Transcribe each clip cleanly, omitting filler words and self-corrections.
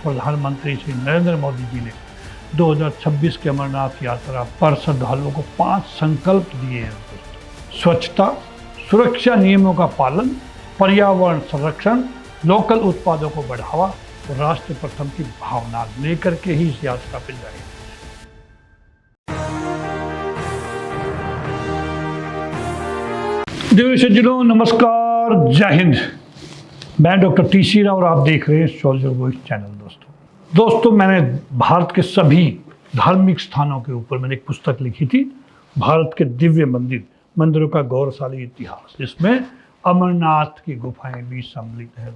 प्रधानमंत्री श्री नरेंद्र मोदी जी ने 2026 के अमरनाथ यात्रा पर श्रद्धालुओं को 5 संकल्प दिए हैं। स्वच्छता, सुरक्षा नियमों का पालन, पर्यावरण संरक्षण, लोकल उत्पादों को बढ़ावा और राष्ट्र प्रथम की भावना लेकर के ही इस यात्रा पर जाएंगे। सज्जनों नमस्कार, जय हिंद। मैं डॉक्टर टी.सी. राव और आप देख रहे हैं सोल्जर वॉइस चैनल। दोस्तों मैंने भारत के सभी धार्मिक स्थानों के ऊपर मैंने एक पुस्तक लिखी थी, भारत के दिव्य मंदिरों का गौरवशाली इतिहास, जिसमें अमरनाथ की गुफाएं भी सम्मिलित है।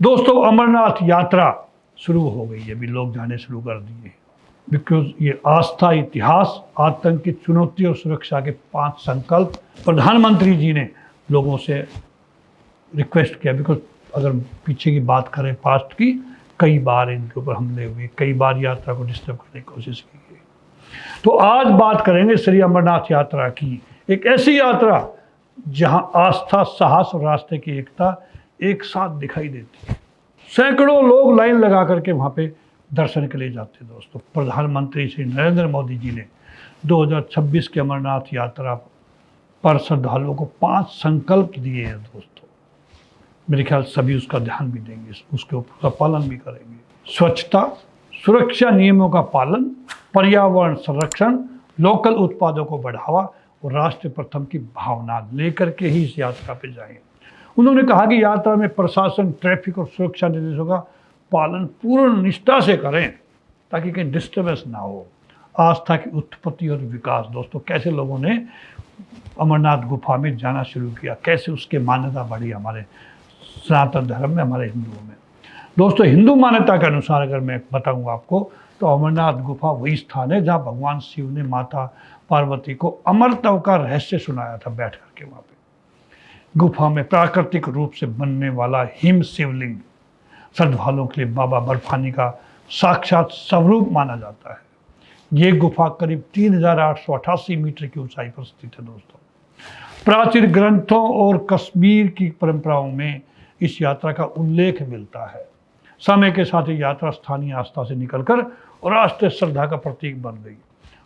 दोस्तों अमरनाथ यात्रा शुरू हो गई है, अभी लोग जाने शुरू कर दिए, बिकॉज ये आस्था, इतिहास, आतंक की चुनौती और सुरक्षा के 5 संकल्प प्रधानमंत्री जी ने लोगों से रिक्वेस्ट किया। बिकॉज अगर पीछे की बात करें पास्ट की, कई बार इनके ऊपर हमले हुए, कई बार यात्रा को डिस्टर्ब करने की कोशिश की गई। तो आज बात करेंगे श्री अमरनाथ यात्रा की, एक ऐसी यात्रा जहां आस्था, साहस और रास्ते की एकता एक साथ दिखाई देती है। सैकड़ों लोग लाइन लगा करके वहां पे दर्शन के लिए जाते हैं। दोस्तों प्रधानमंत्री श्री नरेंद्र मोदी जी ने 2026 के अमरनाथ यात्रा पर श्रद्धालुओं को 5 संकल्प दिए हैं। दोस्तों मेरे ख्याल सभी उसका ध्यान भी देंगे, उसके ऊपर का पालन भी करेंगे। स्वच्छता, सुरक्षा नियमों का पालन, पर्यावरण संरक्षण, लोकल उत्पादों को बढ़ावा और राष्ट्र प्रथम की भावना लेकर के ही इस यात्रा पर जाएंगे। उन्होंने कहा कि यात्रा में प्रशासन, ट्रैफिक और सुरक्षा निर्देशों का पालन पूर्ण निष्ठा से करें ताकि कहीं डिस्टर्बेंस ना हो। आस्था की उत्पत्ति और विकास, दोस्तों कैसे लोगों ने अमरनाथ गुफा में जाना शुरू किया, कैसे उसकी मान्यता बढ़ी हमारे सनातन धर्म में, हमारे हिंदुओं में। दोस्तों हिंदू मान्यता के अनुसार अगर मैं बताऊं आपको, तो अमरनाथ गुफा वही स्थान है जहां भगवान शिव ने माता पार्वती को अमरत्व का रहस्य सुनाया था बैठ करके। वहां पे गुफा में प्राकृतिक रूप से बनने वाला हिम शिवलिंग श्रद्धालुओं के लिए बाबा बर्फानी का साक्षात स्वरूप माना जाता है। ये गुफा करीब 3888 मीटर की ऊंचाई पर स्थित है। दोस्तों प्राचीन ग्रंथों और कश्मीर की परंपराओं में इस यात्रा का उल्लेख मिलता है। समय के साथ ये यात्रा स्थानीय आस्था से निकलकर और राष्ट्रीय श्रद्धा का प्रतीक बन गई।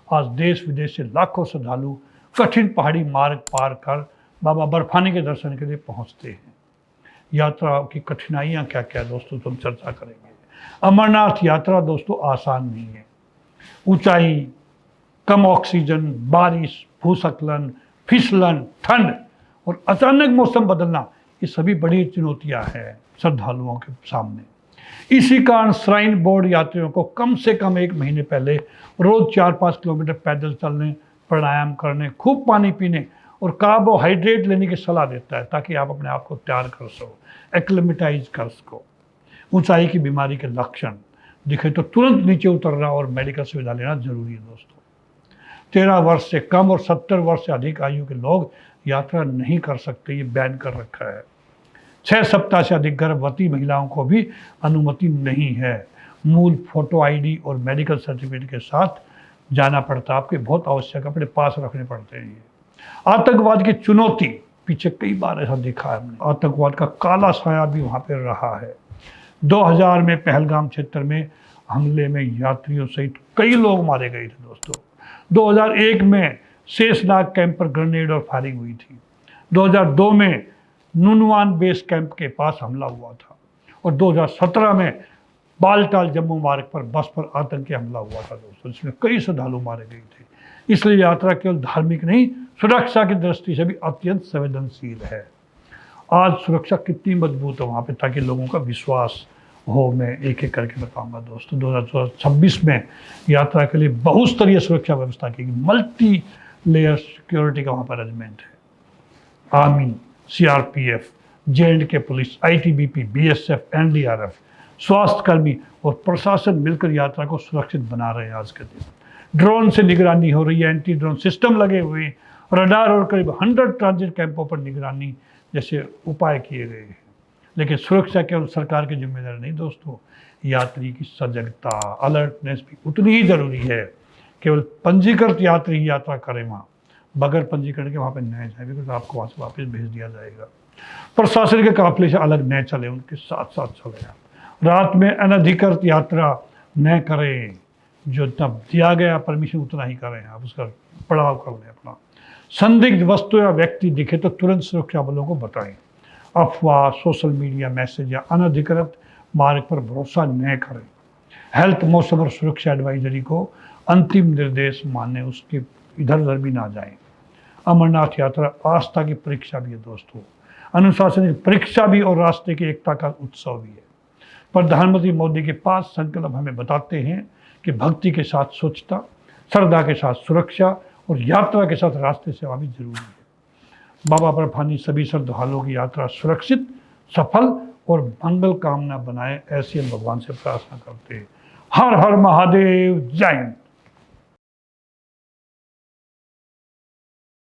आज देश विदेश से लाखों श्रद्धालु कठिन पहाड़ी मार्ग पार कर बाबा बर्फानी के दर्शन के लिए पहुंचते हैं। यात्रा की कठिनाइयां क्या क्या दोस्तों, तो हम चर्चा करेंगे। अमरनाथ यात्रा दोस्तों आसान नहीं है। ऊंचाई, कम ऑक्सीजन, बारिश, भूस्खलन, फिसलन, ठंड और अचानक मौसम बदलना, ये सभी बड़ी चुनौतियां हैं श्रद्धालुओं के सामने। इसी कारण श्राइन बोर्ड यात्रियों को कम से कम 1 महीने पहले रोज 4-5 किलोमीटर पैदल चलने, प्राणायाम करने, खूब पानी पीने और कार्बोहाइड्रेट लेने की सलाह देता है, ताकि आप अपने आप को तैयार कर सको, एक्लिमेटाइज कर सको। ऊंचाई की बीमारी के लक्षण दिखे तो तुरंत नीचे उतरना और मेडिकल सुविधा लेना जरूरी है। दोस्तों 13 वर्ष से कम और 70 वर्ष से अधिक आयु के लोग यात्रा नहीं कर सकते, ये बैन कर रखा है। 6 सप्ताह से अधिक गर्भवती महिलाओं को भी अनुमति नहीं है। मूल फोटो आईडी और मेडिकल सर्टिफिकेट के साथ जाना पड़ता है, आपके बहुत आवश्यक अपने पास रखने पड़ते हैं। ये आतंकवाद की चुनौती, पीछे कई बार ऐसा देखा है हमने, आतंकवाद का काला साया भी वहाँ पर रहा है। 2000 में पहलगाम क्षेत्र में हमले में यात्रियों सहित कई लोग मारे गए थे। दोस्तों 2001 में शेषनाग कैंप पर ग्रेनेड और फायरिंग हुई थी। 2002 में नुनवान बेस कैंप के पास हमला हुआ था और 2017 में बालटाल जम्मू मार्ग पर बस पर आतंकी हमला हुआ था। दोस्तों इसमें कई श्रद्धालु मारे गए थे। इसलिए यात्रा केवल धार्मिक नहीं, सुरक्षा की दृष्टि से भी अत्यंत संवेदनशील है। आज सुरक्षा कितनी मजबूत है वहाँ पे, ताकि लोगों का विश्वास हो, मैं एक एक करके बताऊंगा। दोस्तों 2026 में यात्रा के लिए बहुस्तरीय सुरक्षा व्यवस्था की गई, मल्टी लेयर सिक्योरिटी का वहाँ पर अरेंजमेंट है। Army, CRPF, जे&के police, ITBP, BSF, NDRF, स्वास्थ्यकर्मी और प्रशासन मिलकर यात्रा को सुरक्षित बना रहे हैं। आज के दिन ड्रोन से निगरानी हो रही है, एंटी ड्रोन सिस्टम लगे हुए, रडार और करीब 100 ट्रांजिट कैंपों पर निगरानी जैसे उपाय किए गए हैं। लेकिन सुरक्षा केवल सरकार की जिम्मेदारी नहीं दोस्तों, यात्री की सजगता, अलर्टनेस भी उतनी ही जरूरी है। केवल पंजीकृत यात्री ही यात्रा करें वहाँ, बगैर पंजीकरण के वहाँ पे न जाए, बिकॉज आपको वहाँ से वापस भेज दिया जाएगा। प्रशासन के काफिले से अलग न चले, उनके साथ साथ चले आप। रात में अनधिकृत यात्रा न करें, जो तब दिया गया परमिशन उतना ही करें, आप उसका पड़ाव कर लें अपना। संदिग्ध वस्तु या व्यक्ति दिखे तो तुरंत सुरक्षा बलों को बताएं। अफवाह, सोशल मीडिया मैसेज या अनधिकृत मार्ग पर भरोसा न करें। हेल्थ, मौसम और सुरक्षा एडवाइजरी को अंतिम निर्देश माने, उसके इधर उधर भी ना जाएं। अमरनाथ यात्रा आस्था की परीक्षा भी है दोस्तों, अनुशासन की परीक्षा भी और रास्ते की एकता का उत्सव भी है। प्रधानमंत्री मोदी के 5 संकल्प हमें बताते हैं कि भक्ति के साथ स्वच्छता, श्रद्धा के साथ सुरक्षा और यात्रा के साथ रास्ते सेवा भी जरूरी है। बाबा बर्फानी सभी श्रद्धालुओं की यात्रा सुरक्षित, सफल और मंगल कामना बनाए, ऐसी हम भगवान से प्रार्थना करते हैं। हर हर महादेव, जय हिंद।